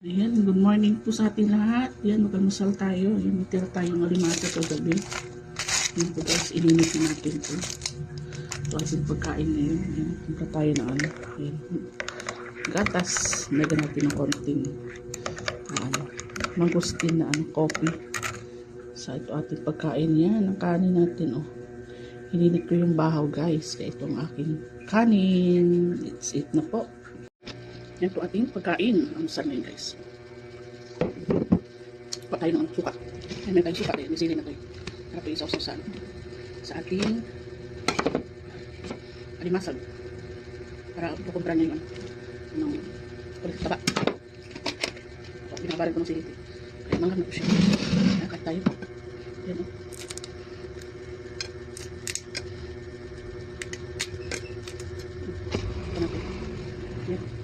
Ayan, good morning po sa ating lahat. Ayan, mag-almusal tayo. Ayan, matira tayong alimata sa gabi. Ayan po guys, ilinitin natin po. Ito ating pagkain ngayon. Ayan, punta tayo na ano. Ayan, gatas. Lagyan natin ng konting mangustin na coffee. Sa ito ating pagkain yan. Ang kanin natin, oh. Hininit ko yung bahaw guys. Kaya itong aking kanin. Let's eat na po. Yan po ating pagkain. Ang saan ngayon guys. Pa tayo ng suka. Yan, may tayong suka. May sili na tayo. Para po isaw-saw sa ating alimasag. Para pukumpra niya yung kulit taba. Binabaran ko ng sili. Kaya manghang na po siya. Nakat tayo. Yan o. Ito natin. Yan.